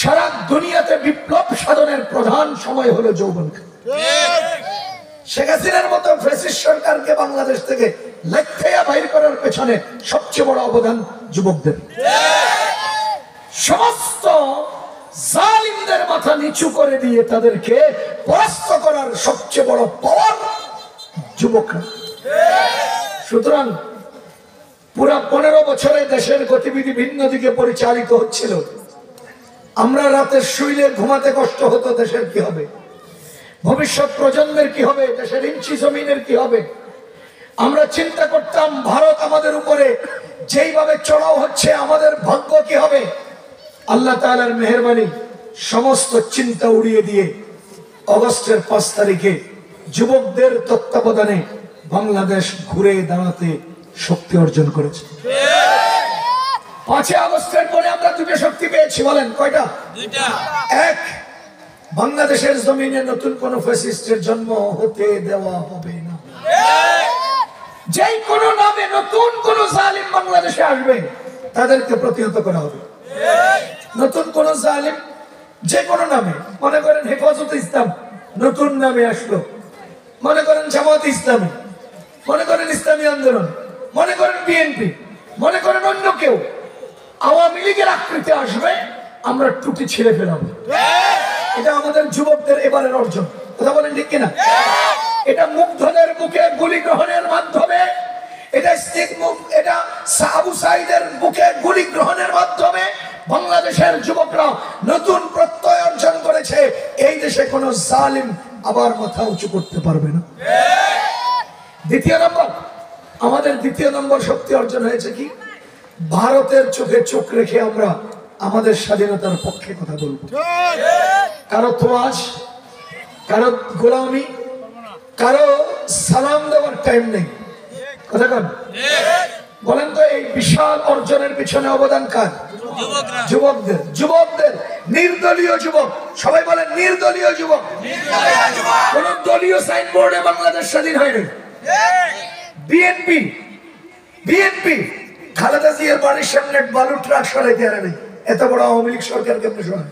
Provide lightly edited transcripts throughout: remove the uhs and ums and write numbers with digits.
সারা দুনিয়াতে বিপ্লব সাধনের প্রধান সময় হলো যৌবনকাল। শেখ হাসিনার মতো ফ্যাসিস্ট সরকারকে বাংলাদেশ থেকে লেখাইয়া বাইর করার পেছনে সবচেয়ে বড় অবদান যুবকদের। সমস্ত জালিমদের মাথা নিচু করে দিয়ে তাদেরকে পরাস্ত করার সবচেয়ে বড় পাওয়ার যুবকরা। সুতরাং পুরা 15 বছরে দেশের গতিবিধি ভিন্ন দিকে পরিচালিত হচ্ছিল। আমরা রাতে শুইলে ঘুমাতে কষ্ট হতো, দেশের কি হবে, ভবিষ্যৎ প্রজন্মের কি হবে, দেশের ইঞ্চি জমিনের কি হবে। আমরা চিন্তা করতাম ভারত আমাদের উপরে যেইভাবে চড়াও হচ্ছে আমাদের ভাগ্য কি হবে। আল্লাহ তাআলার মেহেরবানি সমস্ত চিন্তা উড়িয়ে দিয়ে আগস্টের 5 তারিখে যুবকদের তত্ত্বাবধানে বাংলাদেশ ঘুরে দাঁড়াতে শক্তি অর্জন করেছে। 5 আগস্টের পরে আমরা দুটো শক্তি পেয়েছি, বলেন কয়টা? দুইটা। এক, বাংলাদেশের জমিনে নতুন কোন ফ্যাসিস্টের জন্ম হতে দেওয়া হবে না। যেই কোন নামে নতুন কোন জালিম বাংলাদেশে আসবে তাদেরকে প্রতিহত করা হবে। নতুন কোন জালিম যে কোনো নামে, মনে করেন হেফাজতে ইসলাম নতুন নামে আসলো, মনে করেন জামাত ইসলামী, মনে করেন ইসলামী আন্দোলন, মনে করেন বিএনপি, মনে করেন অন্য কেউ আওয়ামী লীগের আকৃতি আসবে, আমরা টুটি ছিঁড়ে ফেলাবো। এটা আমাদের যুবকদের এবারের অর্জন, কথা বলেন ঠিক কিনা? এটা মুগ্ধদের মুখে গুলি গ্রহণের মাধ্যমে, এটা আবু সাঈদের মুখে গুলি গ্রহণের মাধ্যমে বাংলাদেশের যুবকরা নতুন প্রত্যয় অর্জন করেছে। এই দেশে কোন জালিম আবার মাথা উঁচু করতে পারবে না। দ্বিতীয় নম্বর, আমাদের দ্বিতীয় নম্বর শক্তি অর্জন হয়েছে কি, ভারতের চোখে চোখ রেখে আমরা আমাদের স্বাধীনতার পক্ষে কথা বলবো। কারো তোয়াজ, কারো গোলামি, কারো সালাম দেওয়ার টাইম নেই, কথা বলেন। বলেন তো এই বিশাল অর্জনের পিছনে অবদান কার? যুবকদের। যুবকদের, নির্দলীয় যুবক, সবাই বলেন নির্দলীয় যুবক। কোন দলীয় সাইনবোর্ডে বাংলাদেশ স্বাধীন হয়নি। বিএনপি খালেদা জিয়ার বাড়ির সামনে বালু ট্রাক সরাইতে পারে নাই, এত বড় আওয়ামী লীগ সরকার কেমনে সরায়?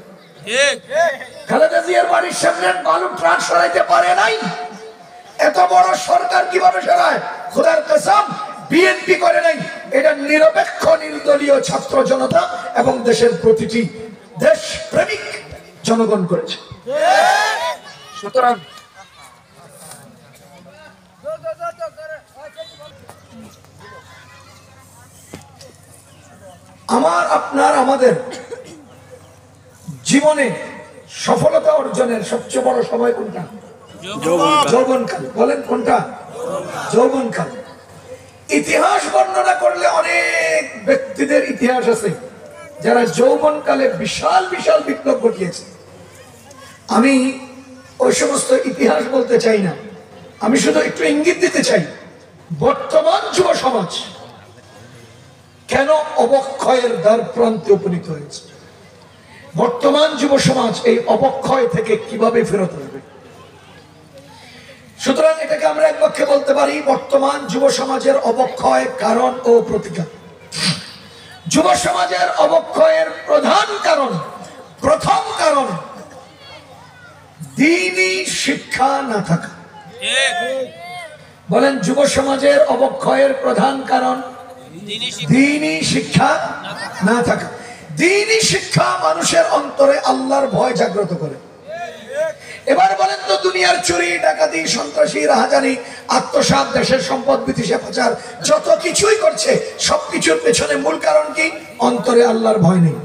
খালেদা জিয়ার বাড়ির সামনে বালু ট্রাক সরাইতে পারে নাই, এত বড় সরকার কিভাবে সরায়? খোদার কসম, বিএনপি করে নাই। এটা নিরপেক্ষ নির্দলীয় ছাত্র জনতা এবং দেশের প্রতিটি দেশ প্রেমিক জনগণ করেছে। সুতরাং আমার আপনার আমাদের জীবনে সফলতা অর্জনের সবচেয়ে বড় সময় কোনটা? যৌবনকাল। বলেন কোনটা? যৌবনকাল। ইতিহাস বর্ণনা করলে অনেক ব্যক্তিদের ইতিহাস আছে যারা যৌবনকালে বিশাল বিশাল বিপ্লব ঘটিয়েছে। আমি ওই সমস্ত ইতিহাস বলতে চাই না, আমি শুধু একটু ইঙ্গিত দিতে চাই বর্তমান যুব সমাজ কেন অবক্ষয়ের দ্বার প্রান্তে উপনীত হয়েছে। বর্তমান যুব সমাজ এই অবক্ষয় থেকে কিভাবে ফেরত আসবে। সুতরাং এটাকে আমরা এক পক্ষে বলতে পারি বর্তমান যুব সমাজের অবক্ষয় কারণ ও প্রতিকার। যুব সমাজের অবক্ষয়ের প্রধান কারণ, প্রথম কারণ দ্বীনি শিক্ষা না থাকা। বলেন যুব সমাজের অবক্ষয়ের প্রধান কারণ দ্বীনি শিক্ষা না থাকা। দ্বীনি শিক্ষা মানুষের অন্তরে আল্লাহর ভয় জাগ্রত করে। এবার বলেন তো, দুনিয়ার চুরি, ডাকাতি, সন্ত্রাসী, রাহাজানি, আত্মসাৎ, দেশের সম্পদ বিদেশে পাচার, যত কিছুই করছে সবকিছুর পেছনে মূল কারণ কি? অন্তরে আল্লাহর ভয় নেই।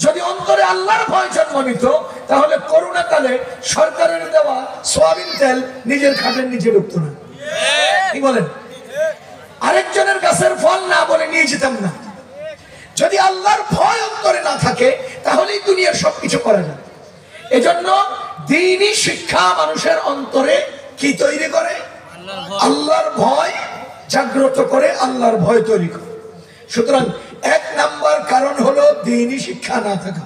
যদি অন্তরে আল্লাহর ভয় জন্ম নিত তাহলে করোনা কালে সরকারের দেওয়া সোয়াবিন তেল নিজের খাটের নিচে ঢুকতো না। কি বলেন? আরেকজনের গাছের ফল না বলে নিয়ে যেতাম না। যদি আল্লাহর ভয় অন্তরে না থাকে তাহলেই দুনিয়ার সবকিছু করা যায়। এজন্য দ্বীনি শিক্ষা মানুষের অন্তরে কি তৈরি করে? আল্লাহর ভয় জাগ্রত করে, আল্লাহর ভয় তৈরি করে। সুতরাং এক নাম্বার কারণ হলো দ্বীনি শিক্ষা না থাকা।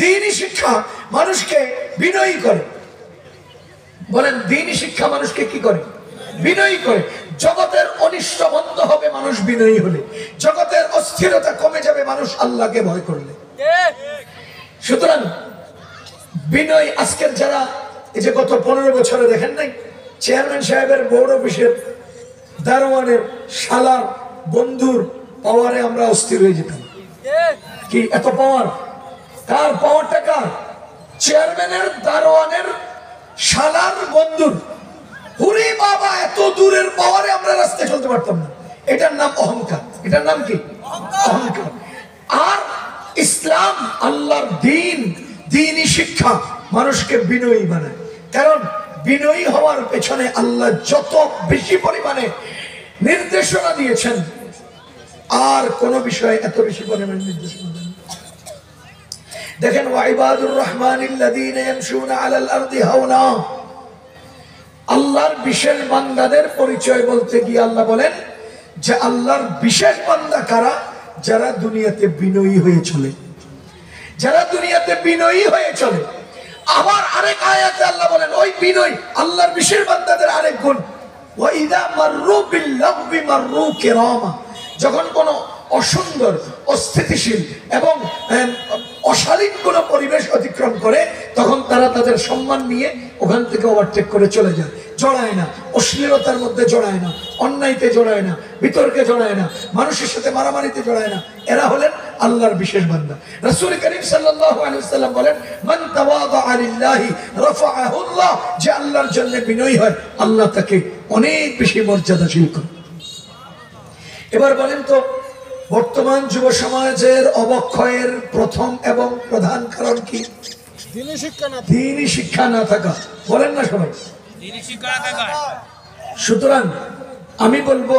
দ্বীনি শিক্ষা মানুষকে বিনয়ী করে। বলেন দ্বীনি শিক্ষা মানুষকে কি করে? বিনয়ী করে। জগতের অনিষ্ট বন্ধ হবে মানুষ বিনয়ী হলে, জগতের অস্থিরতা কমে যাবে মানুষ আল্লাহকে ভয় করলে। সুতরাং বিনয় আজকের যারা এই যে গত 15 বছরে দেখেন নাই চেয়ারম্যান সাহেবের বোর্ড অফিসের দারোয়ানের শালার বন্ধুর পাওয়ারে আমরা অস্থির হয়ে যেতাম। কি এত পাওয়ার? কার পাওয়ারটা? কার? চেয়ারম্যানের, দারোয়ানের, শালার বন্ধুর। হুরি বাবা, এত দূরের পাওয়ারে আমরা রাস্তায় চলতে পারতাম না। এটার নাম অহংকার। এটার নাম কি? অহংকার। আর ইসলাম, আল্লাহর দ্বীন, দ্বীনি শিক্ষা মানুষকে বিনয়ী বানায়। কারণ বিনয়ী হওয়ার পেছনে আল্লাহ যত বেশি পরিমাণে নির্দেশনা দিয়েছেন, আর কোন বিষয়ে এত বেশি পরিমাণে নির্দেশনা দেন। দেখেন, ওয়াইবাদুর রহমানিল্লাযীনা ইয়ামশুনা আলাল আরদি হাওনা। আল্লাহর বিশেষ বান্দাদের পরিচয় বলতে গিয়ে আল্লাহ বলেন যে আল্লাহর বিশেষ বান্দা কারা? যারা দুনিয়াতে বিনয়ী হয়ে চলে, যারা দুনিয়াতে বিনয়ী হয়ে চলে। আবার আরেক আয়াতে আল্লাহ বলেন ওই বিনয় আল্লাহর বিশেষ বান্দাদের আরেক গুণ, ওয়াইদা মাররু বিল-লাগবি মাররু কিরামা। যখন কোনো অসুন্দর, অস্থিতিশীল এবং অশালীন কোনো পরিবেশ অতিক্রম করে, তখন তারা তাদের সম্মান নিয়ে ওখান থেকে ওভারটেক করে চলে যায়। জড়ায় না, অশ্লীলতার মধ্যে জড়ায় না, অন্যায়তে জড়ায় না, বিতর্কে জড়ায় না, মানুষের সাথে মারামারিতে জড়ায় না। এরা হলেন আল্লাহর বিশেষ বান্দা। রাসূল করিম সাল্লাল্লাহু আলাইহি ওয়াসাল্লাম বলেন, মান তাওয়াদা লিল্লাহি রাফাআহু আল্লাহ। যে আল্লাহর জন্য বিনয়ী হয়, আল্লাহ তাকে অনেক বেশি মর্যাদাশীল করে। এবার বলেন তো, বর্তমান যুব সমাজের অবক্ষয়ের প্রথম এবং প্রধান কারণ কি? দ্বীনি শিক্ষা না থাকা। বলেন না সবাই? সুতরাং আমি বলবো,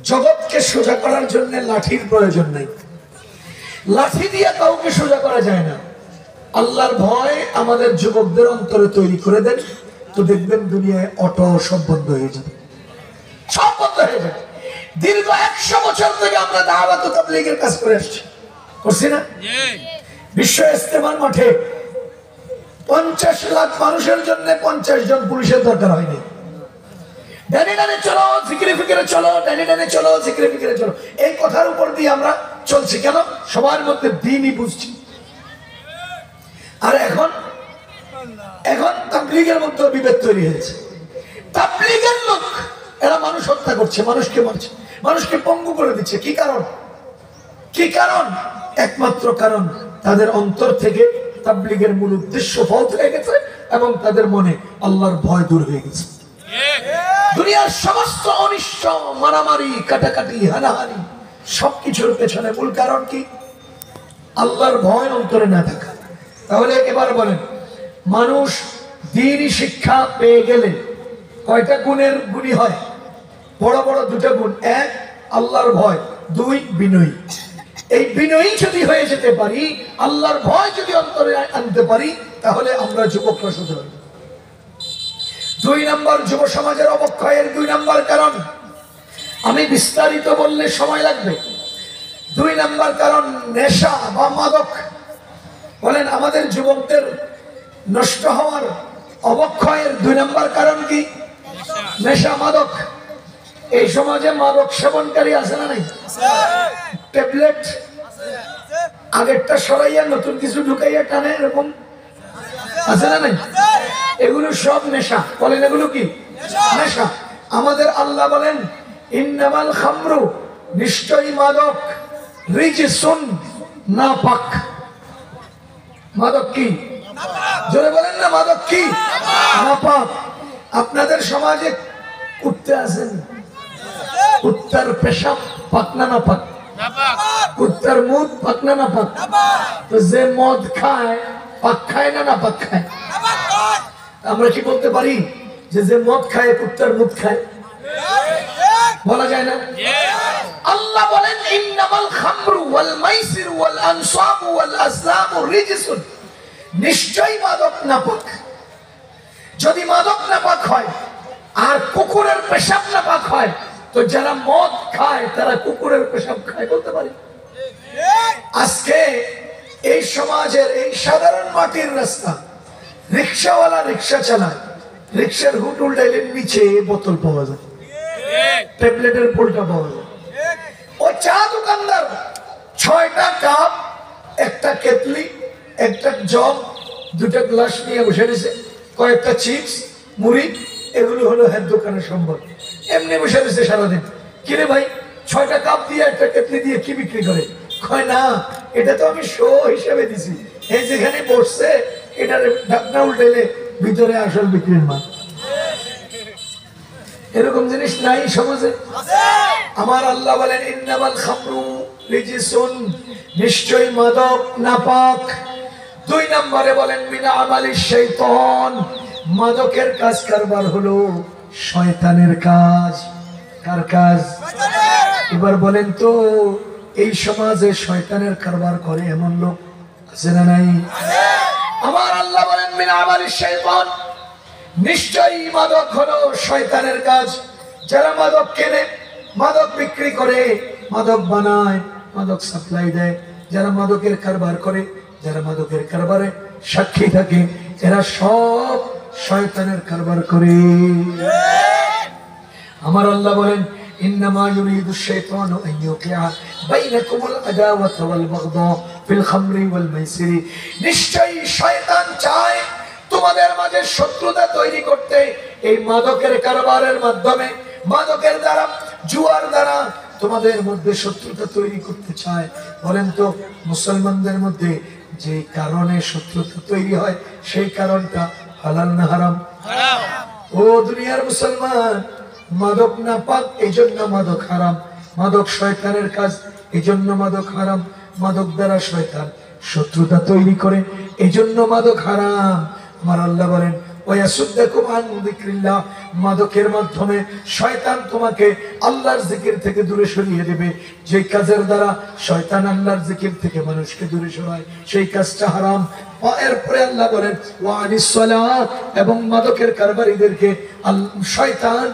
জগৎকে সোজা করার জন্য লাঠির প্রয়োজন নাই। লাঠি দিয়ে কাউকে সোজা করা যায় না। আল্লাহর ভয় আমাদের যুবকদের অন্তরে তৈরি করে দেন, তো দেখবেন দুনিয়ায় অটো সব বন্ধ হয়ে যাবে, সব বন্ধ হয়ে যাবে। দীর্ঘ 100 বছর থেকে আমরা দাওয়াত ও তাবলীগের কাজ করে আসছি, করছি না? বিশ্ব ইস্তেমার মাঠে 50 লাখ মানুষের জন্য 50 জন পুলিশের দরকার হয়নি। ডানে ডানে চলো, জিকিরে ফিকিরে চলো, ডানে ডানে চলো, জিকিরে ফিকিরে চলো, এই কথার উপর দিয়ে আমরা চলছি। কেন? সবার মধ্যে দ্বীনই বুঝছি। আর এখন তাবলীগের মধ্যে বিভেদ তৈরি হয়েছে। তাবলীগের লোক এরা মানুষ হত্যা করছে, মানুষকে মারছে, মানুষকে পঙ্গু করে দিচ্ছে। কি কারণ? কি কারণ? একমাত্র কারণ, তাদের অন্তর থেকে তাবলীগের মূল উদ্দেশ্য ফৌত হয়ে গেছে এবং তাদের মনে আল্লাহর ভয় দূর হয়ে গেছে। দুনিয়ার সমস্ত অনিষ্ট, মারামারি, কাটাকাটি, হানাহানি, সবকিছুর পেছনে মূল কারণ কি? আল্লাহর ভয় অন্তরে না থাকা। তাহলে এবার বলেন, মানুষ দ্বীনি শিক্ষা পেয়ে গেলে কয়টা গুণের গুণী হয়? বড় বড় দুটো গুণ। 1 আল্লাহর ভয়, 2 বিনয়ী। এই বিনয়ী যদি হয়ে যেতে পারি, আল্লাহর ভয় যদি অন্তরে আনতে পারি, তাহলে আমরা যুবকরা সোজা হই। 2 নম্বর, যুব সমাজের অবক্ষয়ের 2 নম্বর কারণ, আমি বিস্তারিত বললে সময় লাগবে। 2 নম্বর কারণ নেশা বা মাদক। বলেন, আমাদের যুবকদের নষ্ট হওয়ার, অবক্ষয়ের 2 নম্বর কারণ কি? নেশা, মাদক। এই সমাজে মাদক সেবনকারী আছে না নাই? ট্যাবলেট আগেরটা সরাইয়া নতুন কিছু ঢুকাইয়া টানে, এরকম আছে না নাই? এগুলো সব নেশা। বলেন, এগুলো কি? নেশা। আমাদের আল্লাহ বলেন, ইন্নামাল খামরু, নিশ্চয়ই মাদক, রিজসুন, নাপাক। মাদক কি? জোরে বলেন না, মাদক কি? নাপাক। আপনাদের সমাজে কুত্তে আছেন, কুত্তার পেশাব পাক না নাপাক? কুত্তার মুখ পাক না নাপাক? তো যে মদ খায়, পাক খায় না নাপাক খায়? আমরা কি বলতে পারি যে মদ খায় কুত্তার মুখ খায়? বলা যায় না? আল্লাহ বলেন, ইন্নামাল খামরু ওয়াল মাইসিরু ওয়াল আনসাবু ওয়াল আজলামু রিজসুন, নিশ্চয়ই মাদক নাপাক। যদি মাদক নাপাক হয় আর কুকুরের পেশাব নাপাক হয়, তো যারা মদ খায় তারা কুকুরের পেশাব খায় বলতে পারি? আজকে এই সমাজের এই সাধারণ মাটির রাস্তা, রিক্সাওয়ালা রিক্সা চালায়, রিক্সার হুট উল্টাইলে নিচে বোতল পাওয়া যায়, ট্যাবলেটের পোলটা পাওয়া যায়। ও চা দোকানদার 6টা কাপ, একটা কেতলি, একটা জগ, দুটা গ্লাস নিয়ে বসে রয়েছে, কয়েকটা চিপস, মুড়ি, এগুলো হলো হ্যাঁ দোকানের সম্বল। এমনি বসে রয়েছে সারাদিন। কিরে ভাই, 6টা কাপ দিয়ে একটা কেটলি দিয়ে কি বিক্রি করে? কয় না, এটা তো আমি শো হিসেবে দিছি, এই যেখানে বসছে এটার ঢাকনা উল্টেলে ভিতরে আসল বিক্রির মাল। এরকম জিনিস নাই সমাজে? আমার আল্লাহ বলেন ইন্নামাল খামরু রিজিসুন, নিশ্চয়ই মাদক নাপাক। 2 নম্বরে বলেন মিনা আমালিশ শাইতান, মাদকের কাজ কারবার হলো শয়তানের কাজ। কার কাজ? এবার বলেন তো, এই সমাজে শয়তানের কারবার করে এমন লোক আছে না নাই? আমার আল্লাহ বলেন মিনা আমালিশ শাইতান, নিশ্চয়ই মাদক হলো শয়তানের কাজ। যারা মাদক কেনে, মাদক বিক্রি করে, মাদক বানায়, মাদক সাপ্লাই দেয়, যারা মাদকের কারবার করে, যারা মাদকের কারবারে সাক্ষী থাকে, এরা সব শয়তানের কারবার করে। আমার আল্লাহ বলেন ইন্নামা ইউরিদু শাইতানু আন ইউকিআ বাইনাকুমুল আদাওয়াতা ওয়াল বাগদা ফিল খামরি ওয়াল মাইসিরি, নিশ্চয়ই শয়তান চায় তোমাদের মাঝে শত্রুতা তৈরি করতে এই মাদকের কারবারের মাধ্যমে, মাদকের দ্বারা, জুয়ার দ্বারা তোমাদের মধ্যে শত্রুতা তৈরি করতে চায়। বলেন তো, মুসলমানদের মধ্যে যে কারণে শত্রুতা তৈরি হয় সেই কারণটা হালাল না হারাম? ও দুনিয়ার মুসলমান, মাদক না পাক, এই জন্য মাদক হারাম। মাদক শয়তানের কাজ, এই জন্য মাদক হারাম। মাদক দ্বারা শয়তান শত্রুতা তৈরি করে, এই জন্য মাদক হারাম। আমার আল্লাহ বলেন ওয়াসুদ্দাকুম আন যিকরিল্লাহ, মাদকের মাধ্যমে শয়তান তোমাকে আল্লাহর জিকির থেকে দূরে সরিয়ে দেবে। যে কাজের দ্বারা শয়তান আল্লাহর জিকির থেকে মানুষকে দূরে সরায় সেই কাজটা হারাম। এরপরে আল্লাহ বলেন ওয়ানিস সালাত, এবং মাদকের কারবারিদেরকে শয়তান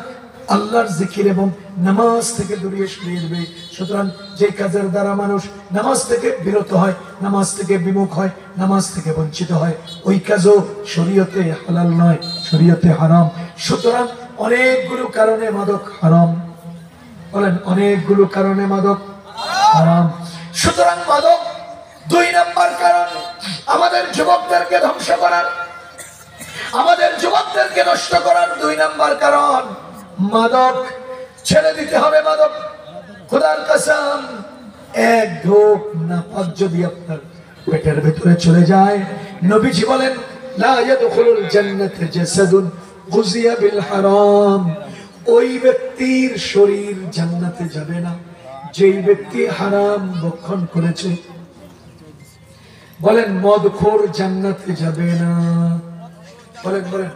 আল্লাহর জিকির এবং নামাজ থেকে দূরে সরিয়ে দেবে। সুতরাং যে কাজের দ্বারা মানুষ নামাজ থেকে বিরত হয়, নামাজ থেকে বিমুখ হয়, নামাজ থেকে বঞ্চিত হয়, ওই কাজও শরীয়তে হালাল নয়, শরীয়তে হারাম। সুতরাং অনেকগুলো কারণে মাদক হারাম। বলেন, অনেকগুলো কারণে মাদক হারাম। সুতরাং মাদক 2 নম্বর কারণ আমাদের যুবকদেরকে ধ্বংস করার, আমাদের যুবকদেরকে নষ্ট করার 2 নম্বর কারণ মাদক। ছেড়ে দিতে হবে মাদক। খোদার কসম, এক ঢোক নাপাক যদি আপনার পেটের ভিতরে চলে যায়, নবীজি বলেন লা ইয়াদখুলুল জান্নাতা জাসাদুন গুযিয়া বিল হারাম, ওই ব্যক্তির শরীর জান্নাতে যাবে না যেই ব্যক্তি হারাম ভক্ষণ করেছে। বলেন, মদখোর জান্নাতে যাবে না। বলেন বলেন,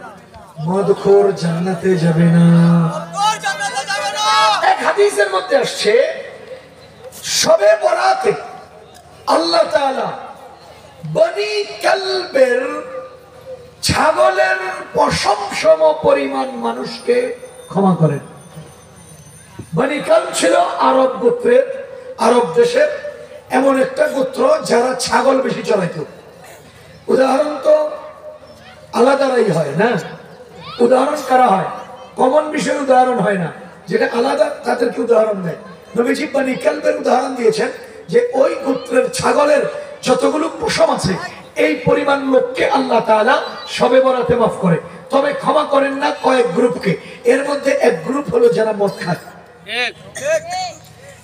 মদখোর জান্নাতে যাবে না। এক হাদিসের মধ্যে আসছে, শবে বরাতে আল্লাহ তাআলা বনি কালবের ছাগলের পশম সম পরিমাণ মানুষকে ক্ষমা করেন। বনি কালব ছিল আরব গোত্রের, আরব দেশের এমন একটা গোত্র যারা ছাগল বেশি চড়াইত। উদাহরণ তো আলাদাই হয় না, উদাহরণ কারা হয়? কমন বিষয়ের উদাহরণ হয় না, যেটা আলাদা তাদেরকে উদাহরণ দেয়। নবীজি বনি কালবের উদাহরণ দিয়েছেন যে ওই গোত্রের ছাগলের যতগুলো পশম আছে এই পরিমাণ লোককে আল্লাহ তাআলা শবে বরাতে মাফ করে, তবে ক্ষমা করেন না কয়েক গ্রুপকে। এর মধ্যে এক গ্রুপ হলো যারা মদ খায়।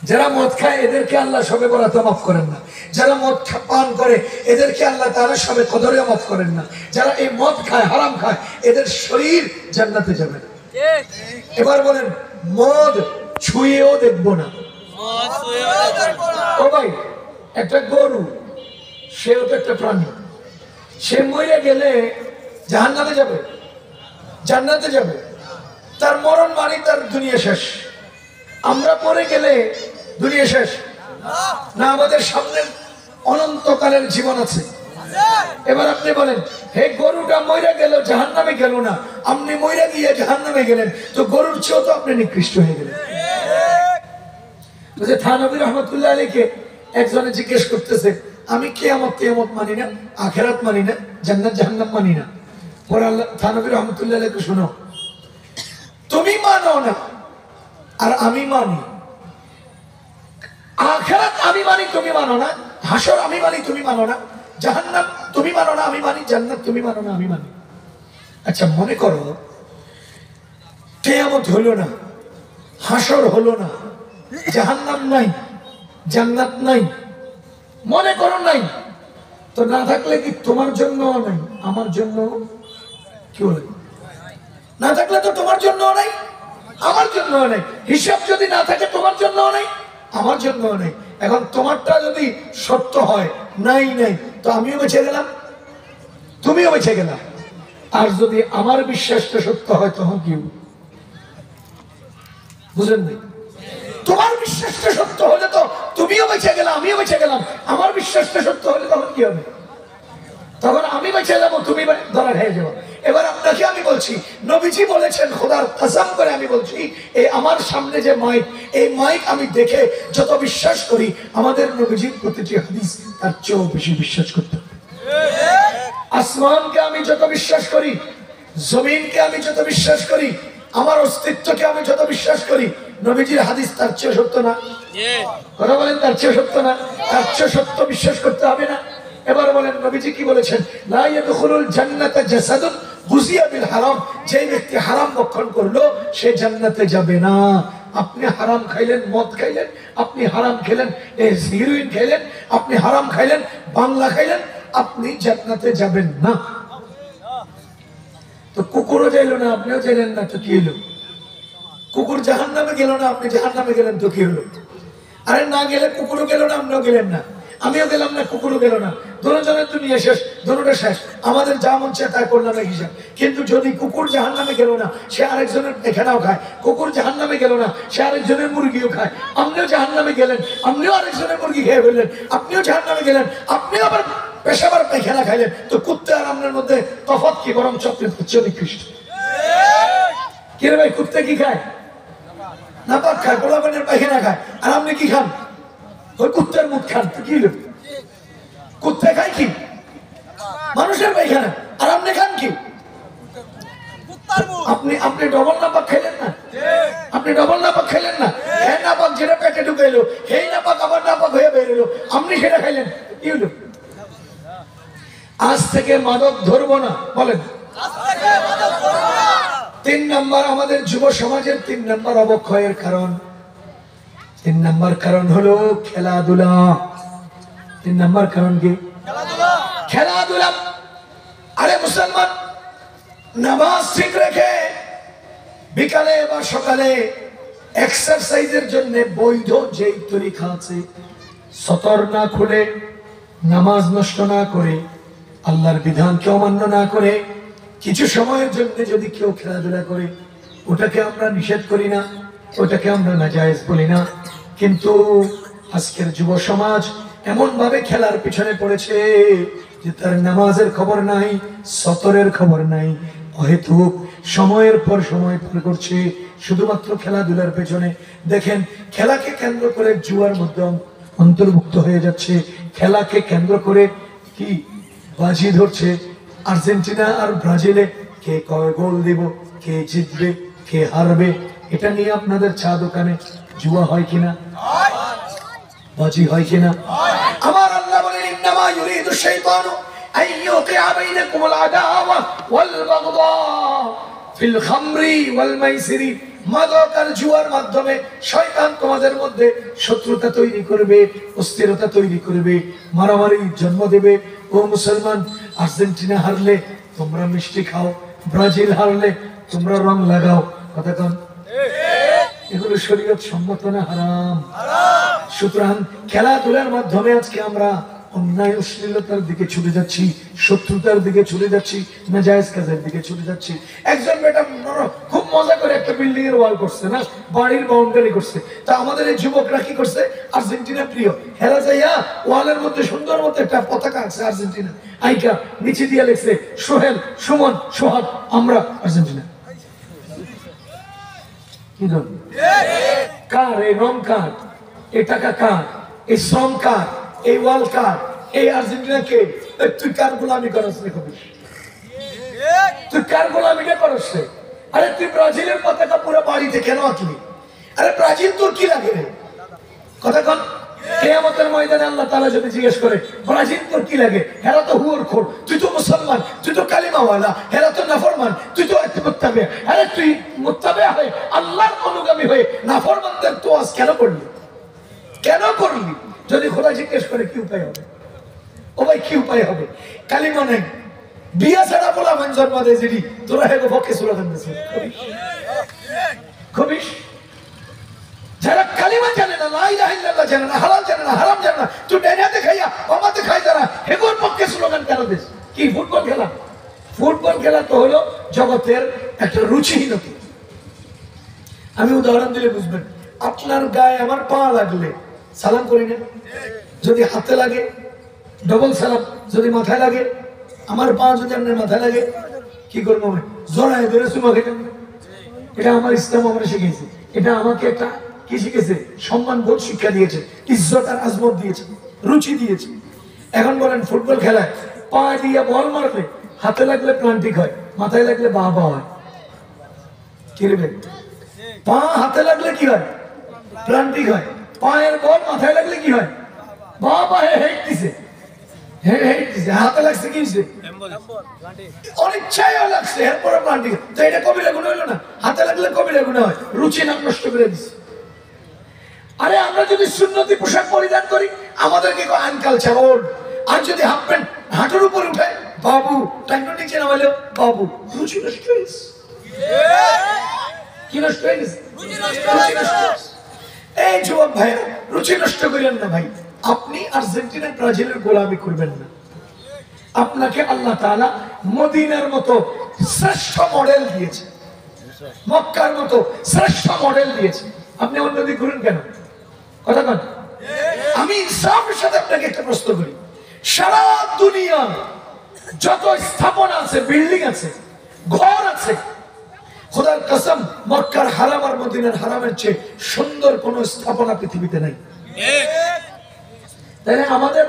যারা মদ খায় এদেরকে আল্লাহ শবে বরাতে মাফ করেন না। যারা মদ পান করে এদেরকে আল্লাহ তাআলা শবে কদরে মাফ করেন না। যারা এই মদ খায়, হারাম খায়, এদের শরীর জান্নাতে যাবে না। এবার বলেন, মদ ছুঁয়েও দেখবো না। ও ভাই, একটা গরু, সেও তো একটা প্রাণী, সে মরে গেলে জাহান্নামে যাবে? জান্নাতে যাবে। তার মরণ মানে তার দুনিয়া শেষ। আমরা পরে গেলে দুনিয়া শেষ না, আমাদের সামনে অনন্তকালের জীবন আছে। এবার আপনি বলেন, হে গরুটা মরে গেল, জাহান্নামে গেল না, আপনি মরে গিয়ে জাহান্নামে গেলেন, তো গরুর চেয়েও তো আপনি নিকৃষ্ট হয়ে গেলেন। থানবী রহমতুল্লাহ আলাইকে একজনে জিজ্ঞেস করতেছে, আমি কিয়ামত মানি না, আখিরাত মানি না, জান্নাত জাহান্নাম মানি না। পরে আল্লাহ থানবী রহমতুল্লাহ আলাইকে, শোনো, তুমি মানো না আর আমি মানি, আখিরাত আমি মানি তুমি মানো না, হাসর আমি মানি তুমি মানো না, জাহান্নাম তুমি মানো না আমি মানি, জান্নাত তুমি মানো না আমি মানি। আচ্ছা মনে করো কিয়ামত হলো না, হাসর হলো না, জাহান্নাম নাই, জান্নাত নাই, মনে করো নাই, তো না থাকলে কি তোমার জন্য নাই, আমার জন্য কি বলে, না থাকলে তো তোমার জন্য নাই, আমার জন্য নাই। হিসাব যদি না থাকে তোমার জন্য নাই, আমার জন্য নাই। এখন তোমারটা যদি সত্য হয় নাই নাই, তো আমিও বেঁচে গেলাম, তুমিও বেঁচে গেলাম। আর যদি আমার বিশ্বাসটা সত্য হয় তখন কি বুঝেন নাই? তোমার বিশ্বাসটা সত্য হলে তো তুমিও বেঁচে গেলাম, আমিও বেঁচে গেলাম। আমার বিশ্বাসটা সত্য হলে তখন কি হবে? তখন আমি বেঁচে যাবো, তুমি ধরা খেয়ে যাবো। এবার আপনাকে আমি বলছি, নবীজি বলেছেন, খোদার কসম করে আমি বলছি, এই আমার সামনে যে মাইক, এই মাইক আমি দেখে যত বিশ্বাস করি, আমাদের নবীজির প্রতিটি হাদিস তার চেয়েও বেশি বিশ্বাস করতে হবে। আসমানকে আমি যত বিশ্বাস করি, জমিনকে আমি যত বিশ্বাস করি, আমার অস্তিত্বকে আমি যত বিশ্বাস করি, নবীজির হাদিস তার চেয়ে সত্য না? কথা বলেন, তার চেয়ে সত্য না? তার চেয়ে সত্য বিশ্বাস করতে হবে না? এবার বলেন নবীজি কি বলেছেন? লা ইয়াদখুলুল জান্নাতা জাসাদুন গুযিয়া বিল হারাম। যে ব্যক্তি হারাম ভক্ষণ করলো সে জান্নাতে যাবে না। আপনি হারাম খাইলেন, মদ খাইলেন, আপনি হারাম খেলেন, হিরোইন খাইলেন, আপনি হারাম খাইলেন, বাংলা খাইলেন, আপনি জান্নাতে যাবেন না। তো কুকুরও যাইল না, আপনিও যাইলেন না, তো কি হলো? কুকুর জাহান্নামে গেল না, আপনি জাহান্নামে গেলেন, তো কি হলো? আরে না গেলে কুকুরও গেল না, আপনিও গেলেন না, আমিও গেলাম না, কুকুরও গেল না, দুজনের দুনিয়া শেষ, দুটোটা শেষ। আমাদের যা মন চায় তাই করলাম এক হিসাব। কিন্তু যদি কুকুর জাহান্নামে গেল না, সে আরেকজনের পায়খানাও খায়, কুকুর জাহান্নামে গেল না, সে আরেকজনের মুরগিও খায়, আপনিও জাহান্নামে গেলেন, আপনিও আরেকজনের মুরগি খেয়ে ফেললেন, আপনিও জাহান্নামে গেলেন, আপনিও আবার পেশাবার পায়খানা খাইলেন, তো কুত্তে আর আপনার মধ্যে তফাৎ কি? বরং চকলেট হচ্ছে নিকৃষ্ট। কি রে ভাই, কুত্তে কি খায়? নাপাক খায়, পোলাপানের পায়খানা খায়, আর আপনি কি খান? ওই কুত্তের মুখ খান, তো কি হলো? কুত্তে খায় কি? মানুষের পায়খানা, আর আপনি খান কি? আপনি ডবল নাপাক খেলেন না? আপনি ডবল নাপাক খেলেন না? হ্যাঁ, নাপাক যেটা পেটে ঢুকাইলো, সেই নাপাক আবার নাপাক হয়ে বেরোলো, আপনি সেটা খাইলেন, কি হলো? আজ থেকে মাদক ধরবো না, বলেন। 3 নাম্বার আমাদের যুব সমাজের 3 নাম্বার অবক্ষয়ের কারণ, 3 নাম্বার কারণ হলো খেলাধুলা। 3 নাম্বার কারণ কি? খেলাধুলা। আরে মুসলমান, নামাজ ঠিক রেখে বিকালে বা সকালে এক্সারসাইজের জন্য বৈধ যেই তরিকা আছে, সতর না খুলে, নামাজ নষ্ট না করে, আল্লাহর বিধানকে অমান্য না করে, কিছু সময়ের জন্য যদি কেউ খেলাধুলা করে, ওটাকে আমরা নিষেধ করি না, ওটাকে আমরা নাজায়েজ বলি না। কিন্তু আজকের যুব সমাজ এমন ভাবে খেলার পিছনে পড়েছে যে তার নামাজের খবর নাই, সতরের খবর নাই, অহেতুক সময়ের পর সময় পার করছে শুধুমাত্র খেলাধুলার পেছনে। দেখেন, খেলাকে কেন্দ্র করে জুয়ার মধ্যে অন্তর্ভুক্ত হয়ে যাচ্ছে, খেলাকে কেন্দ্র করে কি বাজি ধরছে। আর্জেন্টিনা আর ব্রাজিলে কে কয় গোল দিব, কে জিতবে, কে হারবে, এটা নিয়ে আপনাদের চা দোকানে জুয়া হয় কিনা, বাজি হয় কিনা? আমার আল্লাহ বলেন, ইন্নামা ইউরিদু শাইতানু আইয়ুকিআ বাইনাকুমুল আদাওয়া ওয়াল বাগদা ফিল খামরি ওয়াল মাইসিরি। মাদক আর জুয়ার মাধ্যমে শয়তান তোমাদের মধ্যে শত্রুতা তৈরি করবে, অস্থিরতা তৈরি করবে, মারামারি জন্ম দেবে। ও মুসলমান, আর্জেন্টিনা হারলে তোমরা মিষ্টি খাও, ব্রাজিল হারলে তোমরা রং লাগাও, কথা কন? এগুলো শরীয়ত সম্মত না? হারাম। সুতরাং খেলাধুলার মাধ্যমে আজকে আমরা অন্যায় অশ্লীলতার দিকে ছুটে যাচ্ছি, শত্রুতার দিকে ছুটে যাচ্ছি, নাজায়েজ কাজের দিকে ছুটে যাচ্ছি। একজন বেটা খুব মজা করে একটা বিল্ডিং এর ওয়াল করছে না, বাড়ির বাউন্ডারি করছে। তা আমাদের এই যুবকরা কি করছে? আর্জেন্টিনা প্রিয়, হেরা যাইয়া ওয়ালের মধ্যে সুন্দর মতো একটা পতাকা আছে আর্জেন্টিনা, আইকা নিচে দিয়ে লিখছে সোহেল, সুমন, সোহাগ, আমরা আর্জেন্টিনা। কি ধরুন, কার এই রং, কার এই টাকা, কার এই শ্রম, কার এই ওয়াল, কার এই আর্জেন্টিনা? কে? তুই কার গোলামি করছ রে? তুই কার গোলামিটা করছ রে? আরে তুই ব্রাজিলের পতাকা পুরো বাড়িতে কেন আঁকলি? আরে ব্রাজিল তোর কি লাগে রে? কথা কন, কিয়ামতের ময়দানে আল্লাহ তাআলা যদি জিজ্ঞেস করে ব্রাজিল তোর কি লাগে, হেরা তো হুয়ার খোর, তুই তো মুসলমান, তুই তো কালিমাওয়ালা, হেরা তো নাফরমান, তুই তো মুত্তাবি, আরে তুই মুত্তাবি হয়ে আল্লাহর অনুগামী হয়ে নাফরমানদের তোয়াজ কেন করলি, কেন করলি? যদি খোদা জিজ্ঞেস করে কি উপায় হবে? ও ভাই কি উপায় হবে? কালিমা নেই, বিয়া ছাড়া বলা মান জন্ম দেয় যেটি তোরা হেগো পক্ষে স্লোগান দিয়েছে। খবিস যারা কালিমা জানে না, লা ইলাহা ইল্লাল্লাহ জানে না, হালাল জানে না, হারাম জানে না, তুই ডাইনাতে খাইয়া বামাতে খাই, যারা হেগোর পক্ষে স্লোগান কেন দিস? কি ফুটবল খেলা? ফুটবল খেলা তো হলো জগতের একটা রুচিহীনতা। আমি উদাহরণ দিলে বুঝবেন। আপনার গায়ে আমার পা লাগলে সালাম করি না? যদি হাতে লাগে ডবল সালাম, যদি মাথায় লাগে, আমার পা যদি আপনার মাথায় লাগে কি করবো? জড়ায় ধরে চুমা খেলাম। এটা আমার ইসলাম আমার শিখেছে। এটা আমাকে একটা কি শিখেছে? সম্মান বোধ শিক্ষা দিয়েছে, ইজ্জত আর আজমত দিয়েছে, রুচি দিয়েছে। এখন বলেন ফুটবল খেলায় পা দিয়ে বল মারলে হাতে লাগলে প্লান্টিক হয়, মাথায় লাগলে বাবা হয়। কি রে? পা হাতে লাগলে কি হয়? প্লান্টিক হয়। পায়ের বল মাথায় লাগলে কি হয়? বাবা হেড দিছে, হাতে লাগছে কি হয়েছে? অনিচ্ছায় লাগছে, এরপরে প্লান্টিক। তো এটা কবিরা গুনাহ হইলো না? হাতে লাগলে কবিরা গুনাহ হয়, রুচি নাম নষ্ট করে দিছে। আরে আমরা যদি সুন্নতি পোশাক পরিধান করি আমাদেরকে আনকালচার ওল্ড। আর যদি হাফ প্যান্ট হাঁটুর উপর উঠে বাবু, টাইম নিচে নামাইলেও বাবু, রুচি নষ্ট হয়ে গেছে। কি নষ্ট হয়ে গেছে? এই যুবক ভাইয়া, রুচি নষ্ট করেন না ভাই। আপনি আর্জেন্টিনা ব্রাজিলের গোলামি করবেন না। আপনাকে আল্লাহ তাআলা মদিনার মতো শ্রেষ্ঠ মডেল দিয়েছে, মক্কার মতো শ্রেষ্ঠ মডেল দিয়েছে। আপনি অন্যদিকে ঘুরেন কেন? কথা বল। আমি ইনসাফের সাথে আপনাকে একটা প্রশ্ন করি, সারা দুনিয়া যত স্থাপনা আছে, বিল্ডিং আছে, ঘর আছে, খোদার কসম মক্কার হারাম আর মদিনার হারামের চেয়ে সুন্দর কোন স্থাপনা পৃথিবীতে নাই। তাহলে আমাদের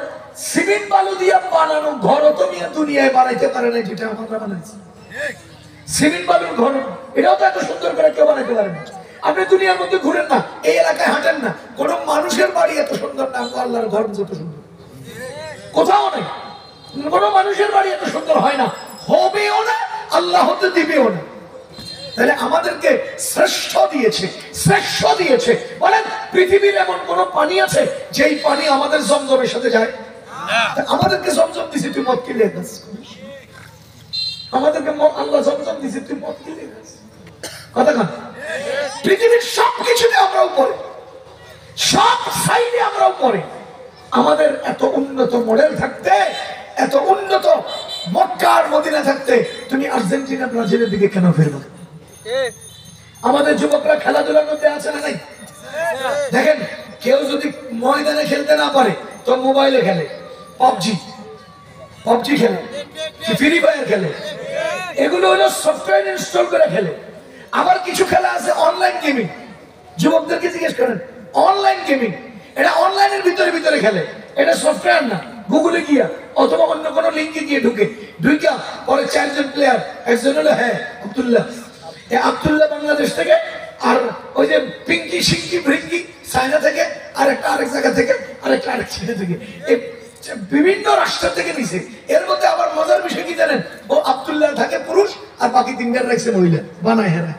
সিমেন্ট বালু দিয়ে বানানো ঘর তো দুনিয়ায় বানাইতে পারে না, যেটা আমরা বানাইছি। সিমেন্ট বালুর ঘর এটাও তো এত সুন্দর করে কেউ বানাইতে পারে না। আপনি দুনিয়ার মধ্যে ঘুরেন না, এই এলাকায় হাঁটেন না, কোন মানুষের বাড়ি এত সুন্দর না আল্লাহর ঘর যত সুন্দর কোথাও নেই। কোন মানুষের বাড়ি এত সুন্দর হয় না, হবেও না, আল্লাহ হতে দিবেও না। তাহলে আমাদেরকে শ্রেষ্ঠ দিয়েছে, শ্রেষ্ঠ দিয়েছে। বলেন পৃথিবীর এমন কোন পানি আছে যেই পানি আমাদের জমজমের সাথে যায়? আমাদেরকে জমজম দিছে, তুই মদ কিনে খাস। আমাদেরকে আল্লাহ জমজম দিছে, তুই মদ কিনে খাস। কথা কান। পৃথিবীর সব কিছুতে আমরা উপরে, সব সাইডে আমরা উপরে। আমাদের এত উন্নত মডেল থাকতে, এত উন্নত মক্কা আর মদিনা থাকতে, তুমি আর্জেন্টিনা ব্রাজিলের দিকে কেন ফিরবে? আমাদের যুবকরা খেলাধুলার মধ্যে আছে না নাই? দেখেন, কেউ যদি ময়দানে খেলতে না পারে তো মোবাইলে খেলে, পাবজি খেলে, ফ্রি ফায়ার খেলে। এগুলো হলো সফটওয়্যার ইনস্টল করে খেলে। আবার কিছু খেলা আছে অনলাইন গেমিং। যুবকদেরকে জিজ্ঞেস করেন, অনলাইন গেমিং এটা অনলাইনের ভিতরে ভিতরে খেলে, এটা সফটওয়্যার না। গুগলে গিয়া অথবা অন্য কোনো লিঙ্কে গিয়ে ঢুকে পরে 4 জন প্লেয়ার, একজন হলো আব্দুল্লাহ, আব্দুল্লাহ বাংলাদেশ থেকে, আর ওই যে পিঙ্কি সিঙ্কি ভৃঙ্কি চায়না থেকে, আরেক জায়গা থেকে, আরেক ছেলে থেকে, বিভিন্ন রাষ্ট্র থেকে নিছে। এর মধ্যে আবার মজার বিষয় কি জানেন? ও আব্দুল্লাহ থাকে পুরুষ আর বাকি 3জন রাখছে মহিলা, বানায় হেরা।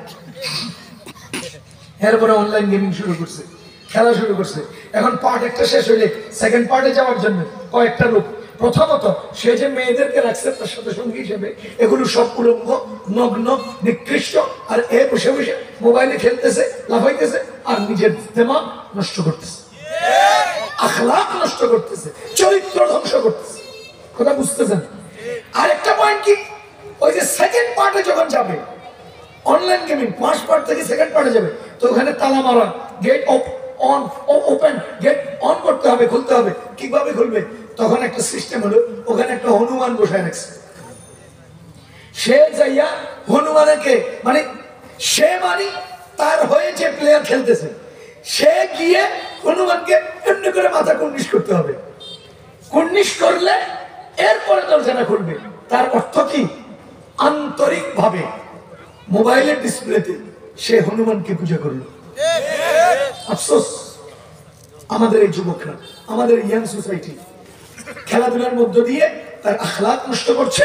এরপরে অনলাইন গেমিং শুরু করছে, খেলা শুরু করছে। এখন পার্ট একটা শেষ হইলে সেকেন্ড পার্টে যাওয়ার জন্য কয়েকটা লোক, প্রথমত সে যে মেয়েদেরকে রাখছে তার সাথে সঙ্গী হিসেবে, এগুলো সব উলঙ্গ, নগ্ন, নিকৃষ্ট। আর এ বসে বসে মোবাইলে খেলতেছে, লাফাইতেছে আর নিজের দিমাগ নষ্ট করতেছে, আখলাক নষ্ট করতেছে, চরিত্র ধ্বংস করতেছে। কথা বুঝতেছেন? আরেকটা পয়েন্ট কি, ওই যে সেকেন্ড পার্টে যখন যাবে, অনলাইন গেমিং ফার্স্ট পার্ট থেকে সেকেন্ড পার্টে যাবে, তো ওখানে তালা মারা, gate on open, gate on করতে হবে, খুলতে হবে। কিভাবে খুলবে? তখন একটা সিস্টেম হলো, ওখানে একটা হনুমান বসায় রাখছে। সে যাইয়া হনুমানকে সে তার হয়ে যে প্লেয়ার খেলতেছে, সে গিয়ে হনুমানকে এমনি করে মাথা কুর্নিশ করতে হবে। কুর্নিশ করলে এরপরে দরজাটা খুলবে। তার অর্থ কি? আন্তরিক ভাবে মোবাইলের ডিসপ্লেতে সে হনুমানকে পূজা করলো। আফসোস, আমাদের এই যুবকরা, আমাদের ইয়াং সোসাইটি খেলাধুলার মধ্য দিয়ে তার আখলাক নষ্ট করছে,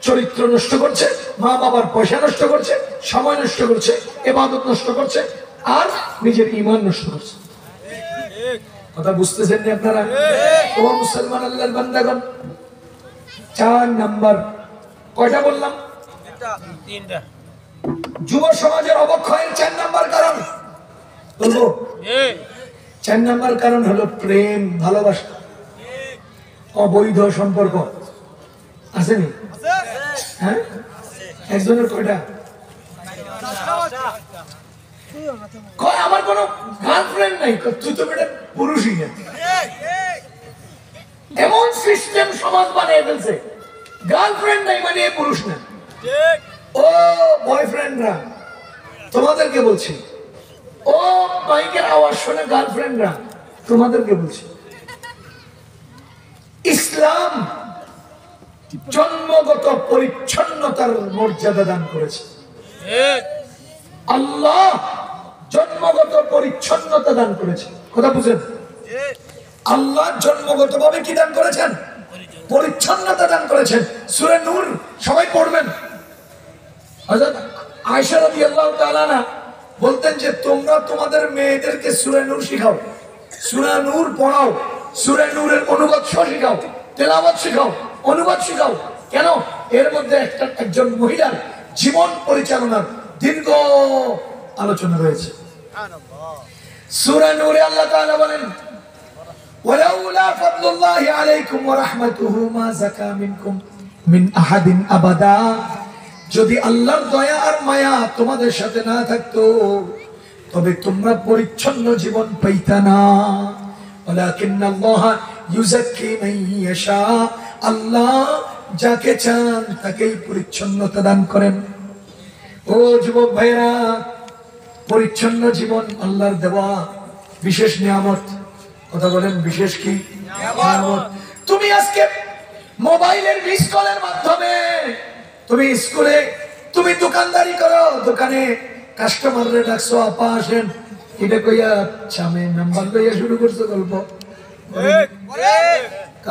চরিত্র নষ্ট করছে, মা বাবার পয়সা নষ্ট করছে, সময় নষ্ট করছে, ইবাদত নষ্ট করছে, আর নিজের ঈমান নষ্ট করছে। কথা বুঝতেছেন না আপনারা? ও মুসলমান আল্লাহর বান্দাগণ, 4 নাম্বার কয়টা বললাম? 3টা। যুব সমাজের অবক্ষয়ের 4 নাম্বার কারণ বলবো। 4 নাম্বার কারণ হলো প্রেম, ভালোবাসা, অবৈধ সম্পর্ক। আসেনি? হ্যাঁ, একজনের কয়টা? কয় আমার কোনো গার্লফ্রেন্ড নাই। তুই তো বেটা পুরুষই না। এমন সিস্টেম সমাজ বানিয়ে ফেলছে, গার্লফ্রেন্ড নাই মানে পুরুষ না। ও বয়ফ্রেন্ডরা, তোমাদেরকে বলছি, ও মাইকের আওয়াজ শুনে গার্লফ্রেন্ডরা, তোমাদেরকে বলছি, ইসলাম জন্মগত পরিচ্ছন্নতার মর্যাদা দান করেছে। আল্লাহ জন্মগত পরিচ্ছন্নতা দান করেছে। কথা বুঝেন? আল্লাহ জন্মগত ভাবে কি দান করেছেন? পরিচ্ছন্নতা দান করেছেন। সূরা নূর সবাই পড়বেন। হযরত আয়েশা রাদিয়াল্লাহু তাআলা না বলতেন যে তোমরা তোমাদের মেয়েদেরকে সূরা নূর শিখাও, সূরা নূর পড়াও, সূরা নূরের অনুবাদ শিখাও, তেলাওয়াত শিখাও, অনুবাদ শিখাও। কেন? এর মধ্যে একজন মহিলার জীবন পরিচালনার দীর্ঘ আলোচনা রয়েছে। সূরা নূরে আল্লাহ তাআলা বলেন, ওয়ালাউলা ফাদলুল্লাহি আলাইকুম ওয়া রাহমাতুহু মা যাকা মিনকুম মিন আহাদিন আবাদা। যদি আল্লাহর দয়া আর মায়া তোমাদের সাথে না থাকতো তবে তোমরা পরিচ্ছন্ন জীবন পাইতা না। ওয়ালাকিন্নাল্লাহ ইউযাক্কি মান ইয়াশা। আল্লাহ যাকে চান তাকেই পরিচ্ছন্নতা দান করেন। ও যুবক ভাইরা, পরিচ্ছন্ন জীবন আল্লাহর দেওয়া বিশেষ নিয়ামত। কথা বলেন, বিশেষ কি নিয়ামত? তুমি আজকে মোবাইলের মিস কলের মাধ্যমে তুমি স্কুলে, তুমি দোকানদারি করো, দোকানে কাস্টমাররে ডাকছো, আপা আসেন, এটা কইয়া চামে নাম্বার লইয়া শুরু করছো গল্প।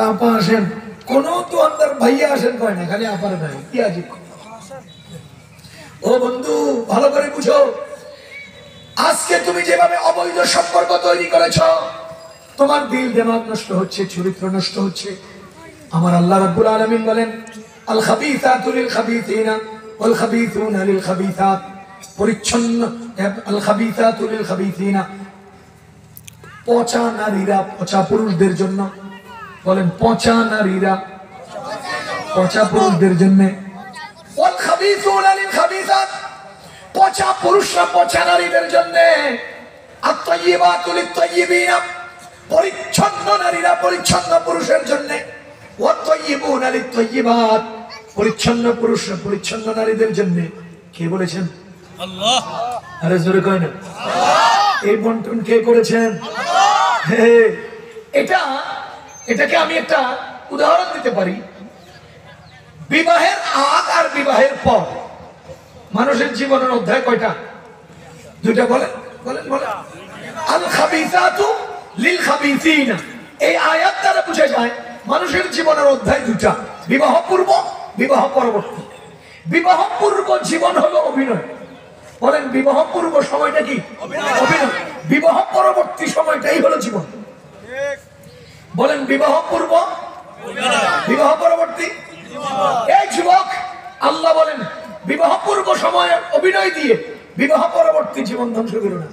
আপা আসেন, কোন দোকানদার ভাইয়া আসেন কয় না, খালি আপার ভাই। কি আজীব! ও বন্ধু, ভালো করে বুঝো, আজকে তুমি যেভাবে অবৈধ সম্পর্ক তৈরি করেছ, তোমার দিল দিমাগ নষ্ট হচ্ছে, চরিত্র নষ্ট হচ্ছে। আমার আল্লাহ রাব্বুল আলামিন বলেন, আল খাবিসাতু লিল খাবিসিনা ওয়াল খাবিসুনা লিল খাবিসাত। পরিচ্ছন্ন আল খাবিসাতু লিল খাবিসিনা, পচা নারীরা পচা পুরুষদের জন্য। বলেন, পচা নারীরা পচা পুরুষদের জন্য। ওয়াল খাবিসুনা লিল খাবিসাত, পচা পুরুষরা পচা নারীদের জন্য। আত-তাইয়্যিবাতু লিত-তাইয়্যিবিনা, পরিচ্ছন্ন নারীরা পরিচ্ছন্ন পুরুষের জন্য। ওয়াত-তাইয়্যিবুনা লিত-তাইয়্যিবাত, পরিচ্ছন্ন পুরুষরা পরিচ্ছন্ন নারীদের জন্য। কে বলেছেন? আল্লাহ। আরে জোরে কয় না। এই বন্টন কে করেছেন? এটাকে আমি একটা উদাহরণ দিতে পারি। বিবাহের আগ আর বিবাহের পর মানুষের জীবনের অধ্যায় কয়টা? 2টা। বলেন বলেন বলেন। আল খাবিসাতু লিল খাবিসিনা, এই আয়াত দ্বারা বোঝা যায় মানুষের জীবনের অধ্যায় 2টা, বিবাহ পূর্ব, বিবাহ পরবর্তী। বিবাহ পূর্ব জীবন হলো অভিনয়। বলেন, বিবাহ পূর্ব সময়টা কি? অভিনয়। বিবাহ পরবর্তী সময়টাই হলো জীবন। বলেন, বিবাহ পূর্ব, বিবাহ পরবর্তী। এই যুবক, আল্লাহ বলেন বিবাহ পূর্ব সময়ে অভিনয় দিয়ে বিবাহ পরবর্তী জীবন ধ্বংস করো না।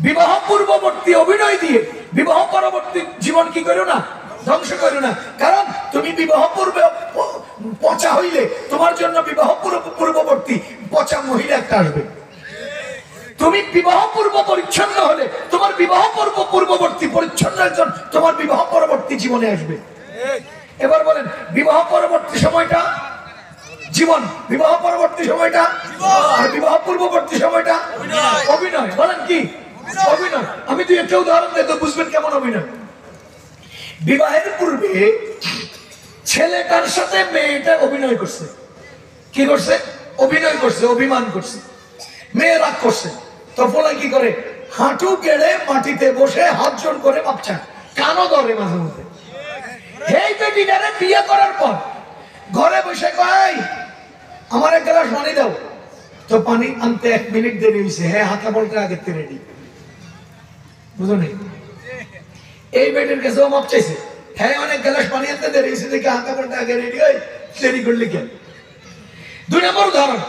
বিবাহ পূর্ববর্তী অভিনয় দিয়ে বিবাহ পরবর্তী জীবন কি করো না? ধ্বংস করো না। কারণ তুমি বিবাহ পূর্বে পচা হইলে তোমার জন্য বিবাহ পূর্ববর্তী পচা মহিলা একটা আসবে। তুমি বিবাহ পূর্ব পরিচ্ছন্ন হলে তোমার বিবাহ পূর্ববর্তী পরিচ্ছন্ন একজন তোমার বিবাহ পরবর্তী জীবনে আসবে। এবার বলেন, বিবাহ পরবর্তী সময়টা জীবন, বিবাহ পরবর্তী সময়টা, আর বিবাহ পূর্ববর্তী সময়টা অভিনয়। বলেন কি? অভিনয়। আমি 2-1 উদাহরণ দিই তো বুঝবেন কেমন অভিনয়। বিবাহের পূর্বে ছেলেটার সাথে মেয়েটা অভিনয় করছে। কি করছে? অভিনয় করছে, অভিমান করছে। মেয়ে রাগ করছে, তো বলে কি করে? হাঁটু গেড়ে মাটিতে বসে হাত জোর করে ভাবছেন, কানও ধরে মাঝে মধ্যে। এই বেটিটারে বিয়ে করার পর ঘরে বসে কয় আমার এক গ্লাস পানি দাও, তো পানি আনতে 1 মিনিট দেরি হয়েছে। হ্যাঁ, হাতা বলতে আগে রেডি, বুঝো নেই? এই বেটির কাছেও মাপ চাইছে। হ্যাঁ, অনেক গ্লাস পানি আনতে দেরি হয়েছে দেখে হাতা বলতে আগে রেডি হয়, দেরি করলি কেন? 2 নম্বর উদাহরণ,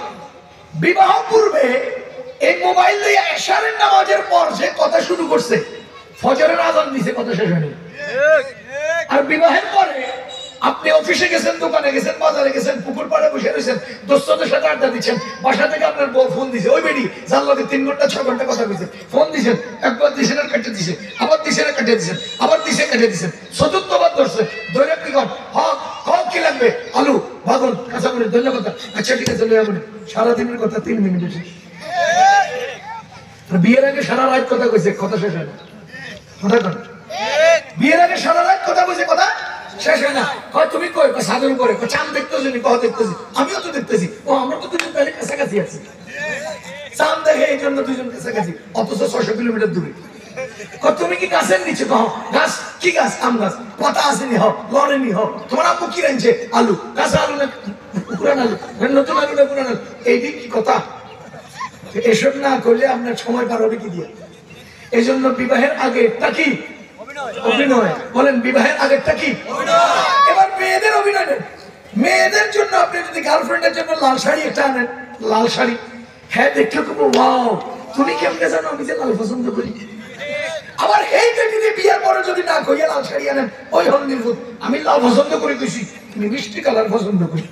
বিবাহ পূর্বে এই মোবাইল দিয়ে এশারের নামাজের পর যে কথা শুরু করছে, ফজরের আযান দিছে, কথা শেষ হয়নি। আর বিবাহের পরে আপনি অফিসে গেছেন, দোকানে গেছেন, বাজারে গেছেন, পুকুর পাড়ে বসে রয়েছেন, দোস্তদের সাথে আড্ডা দিচ্ছেন, বাসা থেকে আপনার বউ ফোন দিছে, ওই বেটি যার লগে 3 ঘন্টা 6 ঘন্টা কথা বলছেন, ফোন দিছেন, একবার দিছেন আর কেটে দিছেন, আবার দিছেন আর কেটে দিছেন, আবার দিছে কেটে দিছেন, চতুর্থবার ধরছে, ধরে আপনি কন হক হক কি লাগবে, আলু বাগুন কাঁচামরিচ ধন্যবাদ, আচ্ছা ঠিক আছে লয়ে যাবেন। সারাদিনের কথা 3 মিনিটে শেষ। বিয়ের আগে সারা রাত কথা কইছে, কথা শেষ হয় না। কথা কন, বিয়ের আগে সারা রাত কথা কইছে, কথা শেষ হয় না। হয় তুমি কই সাধন করে চাঁদ দেখতেছি নি, কথা দেখতেছি, আমিও তো দেখতেছি। ও আমরা তো দুজন তাহলে কাছাকাছি আছি, চাঁদ দেখে এই জন্য দুজন কাছাকাছি, অথচ 600 কিলোমিটার দূরে। তুমি কি গাছের নিচে কহ, গাছ কি গাছ? আম গাছ, পাতা আসেনি হোক, লড়েনি হোক, তোমার আব্বু কি রাখছে? আলু, গাছে আলু না পুরান আলু, নতুন আলু না পুরান আলু, এই দিক কি কথা? এসব না করলে আপনার সময় পার হবে কি দিয়ে? এই জন্য বিবাহের আগেরটা কি? অভিনয়। বলেন বিবাহের আগেরটা কি? এবার মেয়েদের অভিনয় নেন। মেয়েদের জন্য আপনি যদি গার্লফ্রেন্ডের জন্য লাল শাড়ি একটা আনেন, লাল শাড়ি, হ্যাঁ দেখলে খুব ওয়াও, তুমি কেমনে জানো আমি যে লাল পছন্দ করি? আবার এই যদি বিয়ের পরে যদি না কইয়া লাল শাড়ি আনেন, ওই হল নির্ভুত, আমি লাল পছন্দ করে খুশি, তুমি মিষ্টি কালার পছন্দ করি।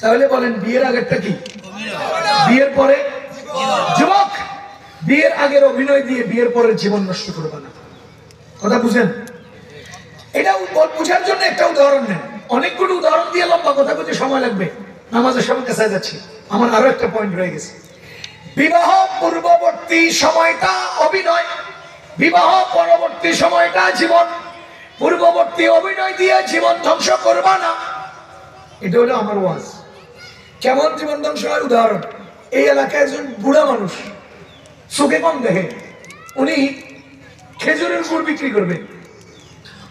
তাহলে বলেন বিয়ের আগেরটা কি? বিয়ের পরে? যুবক, বিয়ের আগের অভিনয় দিয়ে বিয়ের পরের জীবন নষ্ট করবে না, কথা বুঝেন? এটা বুঝার জন্য একটা উদাহরণ নেন, অনেকগুলো উদাহরণ দিয়ে লম্বা কথা বলতে সময় লাগবে, নামাজের সময় কাছে যাচ্ছি। আমার আরো একটা পয়েন্ট রয়ে গেছে, বিবাহ পূর্ববর্তী সময়টা অভিনয়, বিবাহ পরবর্তী সময়টা জীবন। পূর্ববর্তী অভিনয় দিয়ে জীবন ধ্বংস করবা না, এটা হলো আমার ওয়াজ। কেমন জীবন ধ্বংস হয়? উদাহরণ, এই এলাকায় একজন বুড়া মানুষ, চোখে কম দেখে, উনি খেজুরের গুড় বিক্রি করবে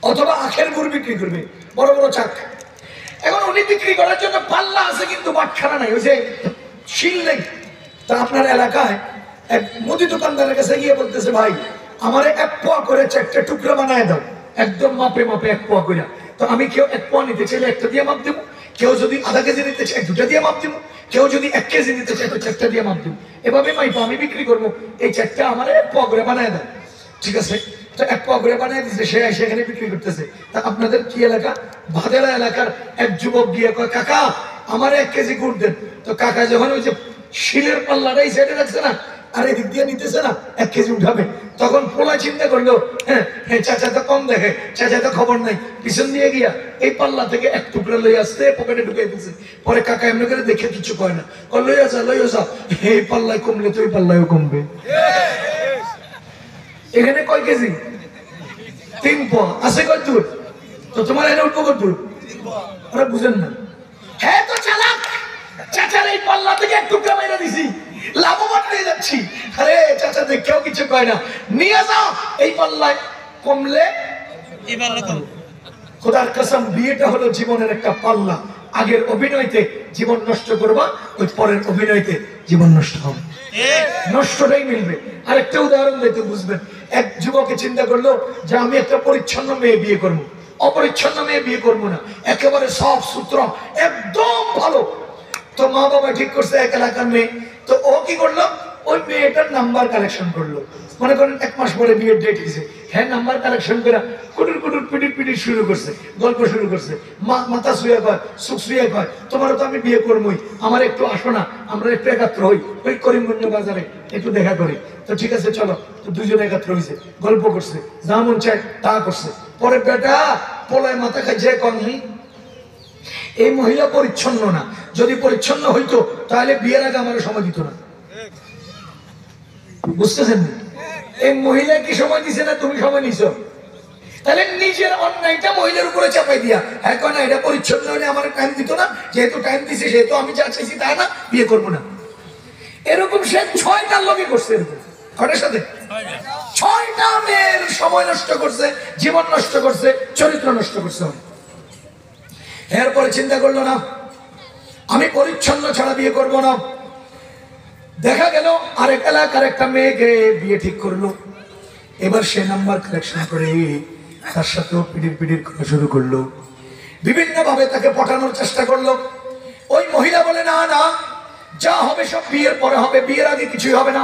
অথবা আখের গুড় বিক্রি করবে, বড় বড় চাক। এখন উনি বিক্রি করার জন্য পাল্লা আছে কিন্তু বাটখারা নাই, ওই যে শিল নেই। তা আপনার এলাকায় এক মুদি দোকানদারের কাছে গিয়ে বলতেছে, ভাই আমার 1 পোয়া করে 4টে টুকরা বানায় দাও, একদম মাপে মাপে 1 পোয়া করে। তো আমি কেউ 1 পোয়া নিতে চাইলে 1টা দিয়ে মাপ দেবো, কেউ যদি আধা কেজি নিতে চাই 2টা দিয়ে মাপ দেবো, কেউ যদি 1 কেজি নিতে চাই তো 4টা দিয়ে মাপ দেবো। এভাবে মাইপো আমি বিক্রি করবো, এই 4টা আমার 1 পোয়া করে বানায় দাও, ঠিক আছে? তো 1 পোয়া করে বানায় দিচ্ছে, সে সেখানে বিক্রি করতেছে। তা আপনাদের কি এলাকা? ভাদেরা এলাকার এক যুবক গিয়ে কয়, কাকা আমার 1 কেজি গুড় দেন। তো কাকা যখন ওই যে শিলের পাল্লাটাই সাইডে রাখছে না, আর এদিক দিয়ে নিতেছে না, 1 কেজি উঠাবে, তখন পোলা চিন্তা করলো, হ্যাঁ হ্যাঁ চাচা তো কম দেখে, চাচা তো খবর নাই, পিছন দিয়ে গিয়া এই পাল্লা থেকে 1 টুকরা লই আসতে পকেটে ঢুকে দিচ্ছে। পরে কাকা এমনি করে দেখে কিছু কয় না, লই আসা এই পাল্লায় কমলে তো এই পাল্লায়ও কমবে। এখানে কয় কেজি? 3 পোয়া আছে। কত দূর? তো তোমার এনে উঠবো কত দূর? ওরা বুঝেন না। হ্যাঁ তো চালাক, চাচার এই পাল্লা থেকে 1 টুকরা মেরে দিছি, লাভবান হয়ে যাচ্ছি। আরে চাচা দেখেও কিছু কয় না, নিয়ে যাও এই পাল্লায় কমলে এই পাল্লা কম। খোদার কসম, বিয়েটা হলো জীবনের একটা পাল্লা। আগের অভিনয়তে জীবন নষ্ট করবা, ওই পরের অভিনয়তে জীবন নষ্ট হবে, নষ্টটাই মিলবে। আরেকটা উদাহরণ দিতে বুঝবেন, এক যুবকে চিন্তা করলো যে আমি একটা পরিচ্ছন্ন মেয়ে বিয়ে করবো, অপরিচ্ছন্ন মেয়ে বিয়ে করবো না, একেবারে সাফ সুতরা একদম ভালো। তো মা বাবা ঠিক করছে 1 এলাকার মেয়ে। তো ও কি করলো, ওই মেয়েটার নাম্বার কালেকশন করলো। মনে করেন 1 মাস পরে বিয়ের ডেট হয়েছে, হ্যাঁ নাম্বার কালেকশন করে কুটুর কুটুর পিটির পিটির শুরু করছে, গল্প শুরু করছে। মাথা শুয়ে কয়, সুখ শুয়ে কয়, তোমারও তো আমি বিয়ে করবোই, আমার একটু আসো না, আমরা একটু একাত্র হই, ওই করিমগঞ্জ বাজারে একটু দেখা করি। তো ঠিক আছে চলো। তো 2 জন একাত্র হয়েছে, গল্প করছে, যা মন চায় তা করছে। পরে বেটা পোলায় মাথা খাইছে, কনহি এই মহিলা পরিচ্ছন্ন না, যদি পরিচ্ছন্ন হইতো তাহলে বিয়ের আগে আমার সময় দিত না। বুঝতেছেন? এই মহিলা কি সময় দিছে না তুমি সময় নিছো? তাহলে নিজের অন্যায়টা মহিলার উপরে চাপাই দিয়া, এখন না এটা পরিচ্ছন্ন হলে আমার টাইম দিত না, যেহেতু টাইম দিছে সেহেতু আমি যা চাইছি তা না, বিয়ে করবো না। এরকম সে 6টার লোকে করছে এরকম। কটার সাথে? 6টা মেয়ের সময় নষ্ট করছে, জীবন নষ্ট করছে, চরিত্র নষ্ট করছে। এরপরে চিন্তা করলো না আমি পরিচ্ছন্ন ছাড়া বিয়ে করব না। দেখা গেল আরেক এলাকার একটা মেয়েকে বিয়ে ঠিক করলো। এবার সে নাম্বার কালেকশন করে তার সাথেও পিড়ির করা শুরু করলো। বিভিন্ন ভাবে তাকে পটানোর চেষ্টা করলো। ওই মহিলা বলে না না, যা হবে সব বিয়ের পরে হবে, বিয়ের আগে কিছুই হবে না,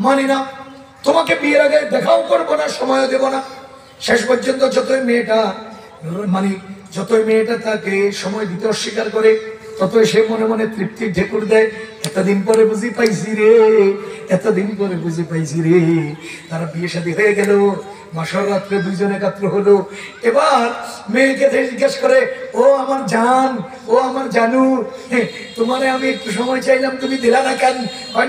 মানি না, তোমাকে বিয়ের আগে দেখাও করবো না, সময়ও দেব না। শেষ পর্যন্ত যতই মেয়েটা তাকে সময় দিতে অস্বীকার করে, ততই সে মনে মনে তৃপ্তির ঢেকুর দেয়। এতদিন পরে বুঝি পাইছি রে, এতদিন পরে বুঝি পাইছি রে। তারা বিয়ে শাদী হয়ে গেল, মাসর রাত্রে দুইজন একাত্র হলো। এবার মেয়েকে জিজ্ঞেস করে, ও আমার জান, ও আমার জানু, তোমারে আমি একটু সময় চাইলাম, তুমি দিলা না কেন?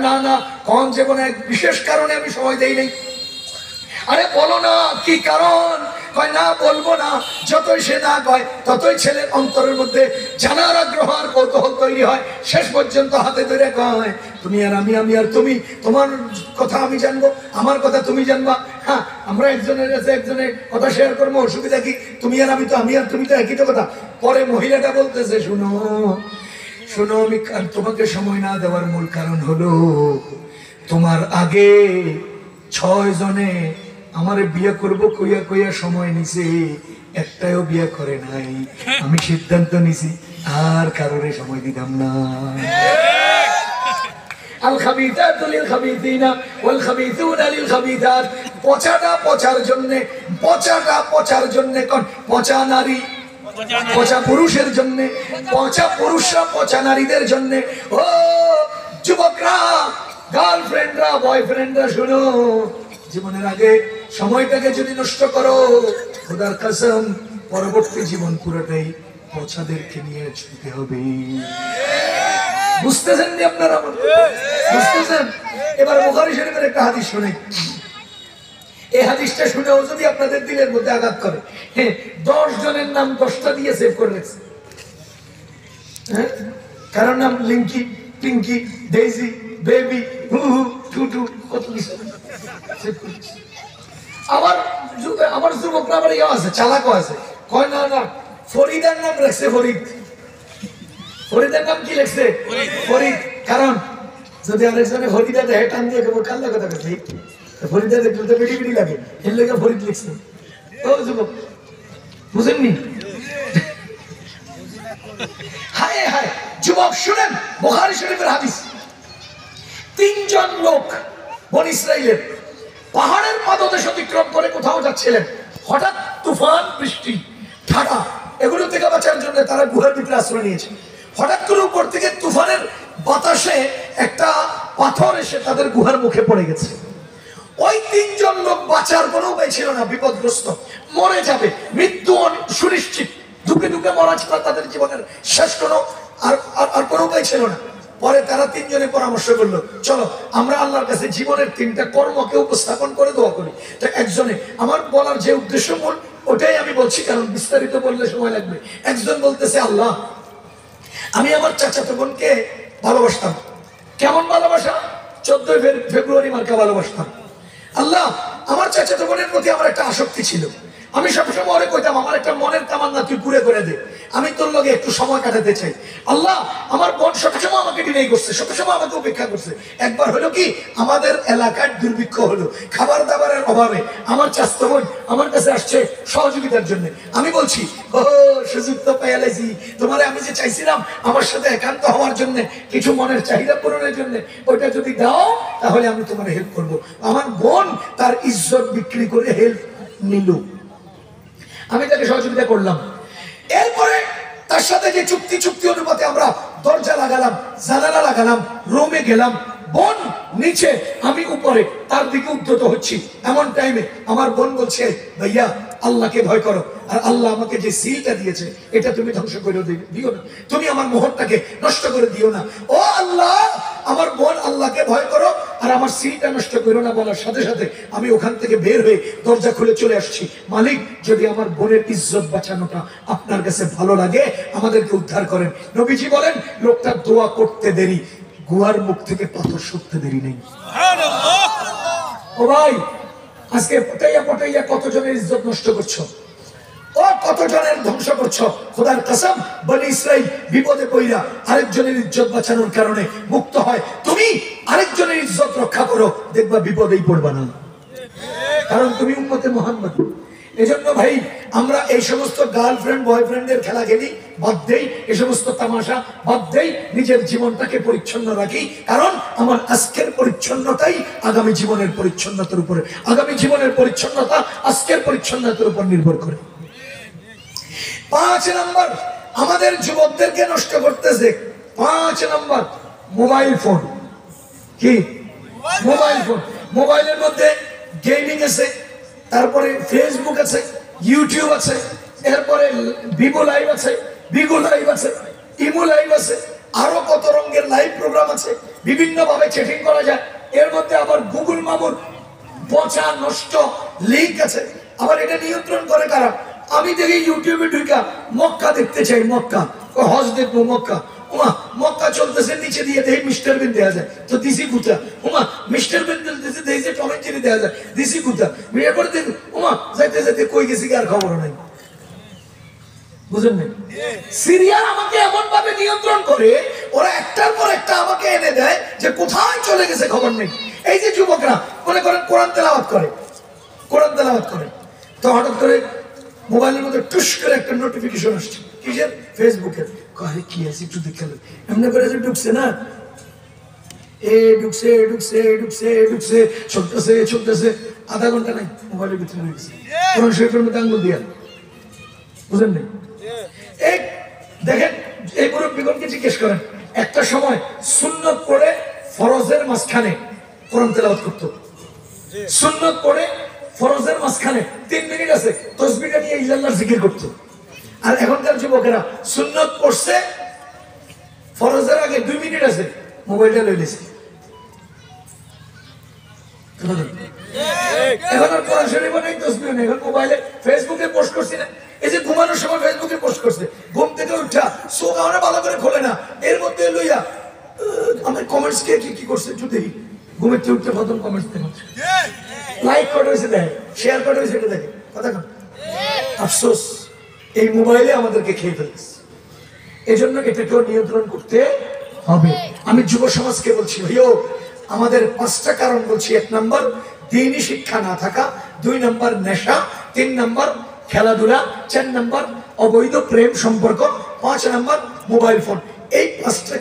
না না, কোন যে কোনো এক বিশেষ কারণে আমি সময় দেই নাই। আরে বলো না কি কারণ? কয় না বলবো না। যতই সে না কয় ততই ছেলের অন্তরের মধ্যে জানার আগ্রহ আর কৌতূহল তৈরি হয়। শেষ পর্যন্ত হাতে ধরে কয়, তুমি আর আমি, আমি আর তুমি, তোমার কথা আমি জানবো, আমার কথা তুমি জানবা। হ্যাঁ, আমরা একজনের কাছে একজনের কথা শেয়ার করবো, অসুবিধা কি? তুমি আর আমি তো, আমি আর তুমি তো একই তো কথা। পরে মহিলাটা বলতেছে, শুনো শোনো, আমি তোমাকে সময় না দেওয়ার মূল কারণ হলো তোমার আগে 6 জনে আমারে বিয়ে করব কইয়া কইয়া সময় নিছে, একটাও বিয়ে করে নাই। আমি সিদ্ধান্ত নিছি আর কারণে সময় দিতাম না। আল খাবিতাতু লিল খাবিতিনা ওয়াল খাবিতুনা লিল খাবিতাত। পচাটা পচার জন্য, পচাটা পচার জন্য, কোন পচা নারী, পচা পুরুষের জন্য, পচা পুরুষরা পচা নারীদের জন্য। ও যুবকরা, গার্লফ্রেন্ডরা, বয়ফ্রেন্ডরা, শুনো, জীবনের আগে সময়টাকে যদি নষ্ট করো, খোদার কসম পরবর্তী জীবন পুরোটাই পচাদেরকে নিয়ে চলতে হবে। বুঝতেছেন কি আপনারা? বুঝতেছেন? এবার বুখারী শরীফের একটা হাদিস শুনে, এই হাদিসটা শুনেও যদি আপনাদের দিলের মধ্যে আঘাত করে, 10 জনের নাম 10টা দিয়ে সেভ করে রেখেছে। কারণ নাম লিঙ্কি, পিঙ্কি, ডেইজি, বেবি, হুহু, টুটু, কত কিছু আমার যুবকরা আবার ইয়ে আছে, চালাকও আছে। কয় না না, ফরিদার নাম রাখছে ফরিদ। ফরিদের নাম কি লিখছে? ফরিদ। কারণ যদি আরেকজনে ফরিদা দেখে টান দিয়ে কেবল কাল্লা কথা বলছে, ফরিদা দেখলে তো বেটি বেটি লাগে, এর লেগে ফরিদ লিখছে। ও যুবক, বুঝেননি? হায় হায় যুবক, শুনেন বুখারী শরীফের হাদিস। 3 জন লোক বনী ইসরাইলের পাহাড়ের পাদদেশ অতিক্রম করে কোথাও যাচ্ছিলেন। হঠাৎ তুফান, বৃষ্টি, ঠাডা, এগুলো থেকে বাঁচার জন্য তারা গুহার ভিতরে আশ্রয় নিয়েছে। হঠাৎ করে উপর থেকে তুফানের বাতাসে একটা পাথর এসে তাদের গুহার মুখে পড়ে গেছে। ওই 3 জন লোক বাঁচার কোনো উপায় ছিল না, বিপদগ্রস্ত, মরে যাবে, মৃত্যু সুনিশ্চিত, ধুকে ধুকে মরা ছাড়া তাদের জীবনের শেষ কোনো আর কোনো উপায় ছিল না। পরে তারা 3 জনে পরামর্শ করলো, চলো আমরা আল্লাহর কাছে জীবনের 3টা কর্মকে উপস্থাপন করে দোয়া করি। তো একজনে, আমার বলার যে উদ্দেশ্য মূল ওটাই আমি বলছি, কারণ বিস্তারিত বললে সময় লাগবে। একজন বলতেছে, আল্লাহ আমি আমার চাচাতো বোনকে ভালোবাসতাম। কেমন ভালোবাসা? 14 ফেব্রুয়ারি মার্কা ভালোবাসতাম। আল্লাহ, আমার চাচাতো বোনের প্রতি আমার একটা আসক্তি ছিল। আমি সবসময় ওরে কইতাম, আমার একটা মনের তামান্না তুই পুরে করে দে, আমি তোর লগে একটু সময় কাটাতে চাই। আল্লাহ, আমার বোন সবসময় আমাকে ডিনাই করছে, সবসময় আমাকে উপেক্ষা করছে। একবার হলো কি, আমাদের এলাকার দুর্ভিক্ষ হলো, খাবার দাবারের অভাবে আমার চাচাতো বোন আমার কাছে আসছে সহযোগিতার জন্য। আমি বলছি, ও সুযোগ তো পেয়ে লাইছি, তোমারে আমি যে চাইছিলাম আমার সাথে একান্ত হওয়ার জন্য, কিছু মনের চাহিদা পূরণের জন্য, ওইটা যদি দাও তাহলে আমি তোমার হেল্প করব। আমার বোন তার ইজ্জত বিক্রি করে হেল্প নিল, আমি তাকে সহযোগিতা করলাম। এরপরে তার সাথে যে চুক্তি অনুপাতে আমরা দরজা লাগালাম, জানালা লাগালাম, রুমে গেলাম, বোন নিচে, আমি উপরে, তার দিকে উদ্যত হচ্ছি। এমন টাইমে আমার বোন বলছে, ভাইয়া আল্লাহকে ভয় করো, আর আল্লাহ আমাকে যে সিলটা দিয়েছে এটা তুমি ধ্বংস করে দিও না, তুমি আমার মোহরটাকে নষ্ট করে দিও না। ও আল্লাহ, আমার বোন আল্লাহকে ভয় করো আর আমার সিলটা নষ্ট করো না বলার সাথে সাথে আমি ওখান থেকে বের হয়ে দরজা খুলে চলে আসছি। মালিক, যদি আমার বোনের ইজ্জত বাঁচানোটা আপনার কাছে ভালো লাগে আমাদেরকে উদ্ধার করেন। নবীজি বলেন, লোকটা দোয়া করতে দেরি, গুহার মুখ থেকে পাথর সরতে দেরি নেই। ও ভাই, আজকে পটাইয়া পটাইয়া কতজনের ইজ্জত নষ্ট করছো, ও কতজনের ধ্বংস করছো। খোদার কসম, বনি ইসরাইল বিপদে পড়া আরেকজনের ইজ্জত বাঁচানোর কারণে মুক্ত হয়। তুমি আরেকজনের ইজ্জত রক্ষা করো, দেখবা বিপদেই পড়বা না, কারণ তুমি উম্মতে মুহাম্মদ। এজন্য ভাই আমরা এই সমস্ত গার্লফ্রেন্ড বয়ফ্রেন্ডের খেলা খেলি বাদ দেই, এই সমস্ত তামাশা বাদ দেই, নিজের জীবনটাকে পরিচ্ছন্ন রাখি। কারণ আমার আজকের পরিচ্ছন্নতাই আগামী জীবনের পরিচ্ছন্নতার উপরে, আগামী জীবনের পরিচ্ছন্নতা আজকের পরিচ্ছন্নতার উপর নির্ভর করে। 5 নম্বর আমাদের যুবকদেরকে নষ্ট করতেছে, 5 নম্বর মোবাইল ফোন। কি মোবাইল ফোন? মোবাইলের মধ্যে গেমিং আছে, তারপরে ফেসবুক আছে, ইউটিউব আছে, এরপরে ভিভো লাইভ আছে, বিগো লাইভ আছে, ইমো লাইভ আছে, আরো কত রঙের লাইভ প্রোগ্রাম আছে, বিভিন্ন ভাবে চ্যাটিং করা যায়। এর মধ্যে আবার গুগল মামুর পচা নষ্ট লিংক আছে। আবার এটা নিয়ন্ত্রণ করে কারা? আমি দেখি ইউটিউবে ঢুকা মক্কা দেখতে চাই, মক্কা হজ দেখবো, মক্কা উমা মক্কা চলতেছে, নিচে দিয়ে দেখি মিস্টার বিন দেওয়া যায়, তো দিছি কুতা উমা মিস্টার বিন দিতেছে, দেখি যে টম এন্ড জেরি দেওয়া যায়, দিছি কুতা। এরপরে দেখি উমা যাইতে যাইতে কই গেছি আর খবর নাই। বুঝেন নাই? সিরিয়াল আমাকে এমন ভাবে নিয়ন্ত্রণ করে, ওরা একটার পর একটা আমাকে এনে দেয় যে কোথায় চলে গেছে খবর নেই। এই যে যুবকরা মনে করেন কোরআন তেলাওয়াত করে, কোরআন তেলাওয়াত করে, তো হঠাৎ করে মোবাইলের মধ্যে টুস করে একটা নোটিফিকেশন আসছে, কিসের? ফেসবুকের। কয় কি আছে একটু দেখে এমনি করে যে ঢুকছে না, ঢুকছে ঢুকছে ঢুকছে ঢুকছে, চলতেছে চলতেছে, আধা ঘন্টা নাই মোবাইলের ভিতরে হয়ে গেছে কোরআন শরীফের মধ্যে আঙ্গুল দিয়া। বুঝেন নাই? এই দেখেন, এই মুরব্বিগণকে জিজ্ঞেস করেন, একটা সময় সুন্নত পড়ে ফরজের মাঝখানে কোরআন তেলাওয়াত করতো, সুন্নত পড়ে ফরজের মাঝখানে 3 মিনিট আছে তাসবিহটা নিয়ে ইল্লাল্লাহর জিকির করতো। আর এখনকার যুবকেরা সুন্নত পড়ছে, ফরজের আগে 2 মিনিট আছে, মোবাইলটা লয়ে নিছে। এখন আর কোরআন শরীফও নেই, তাসবিহ নেই, এখন মোবাইলে ফেসবুকে পোস্ট করছি না। এই যে ঘুমানোর সময় ফেসবুকে পোস্ট করছে, ঘুম থেকে উঠা চোখ আমরা ভালো করে খোলে না, এর মধ্যে লইয়া আমার কমেন্টস কে কি করছে একটু দেখি। ঘুমের থেকে উঠতে প্রথম কমেন্টস দেখে লাইক করা হয়েছে, দেখে শেয়ার করা হয়েছে, এটা দেখে কথা কন। আফসোস, এই মোবাইলে আমাদেরকে খেয়ে ফেলেছে। এই জন্য এটাকেও নিয়ন্ত্রণ করতে হবে। আমি যুব সমাজকে বলছি, ভাইও আমাদের 5টা কারণ বলছি। 1 নম্বর দ্বীনি শিক্ষা না থাকা, 2 নম্বর নেশা, 3 নম্বর খেলাধুলা, 4 নম্বর অবৈধ প্রেম সম্পর্ক, 5 নম্বর মোবাইল ফোন। এই 5টা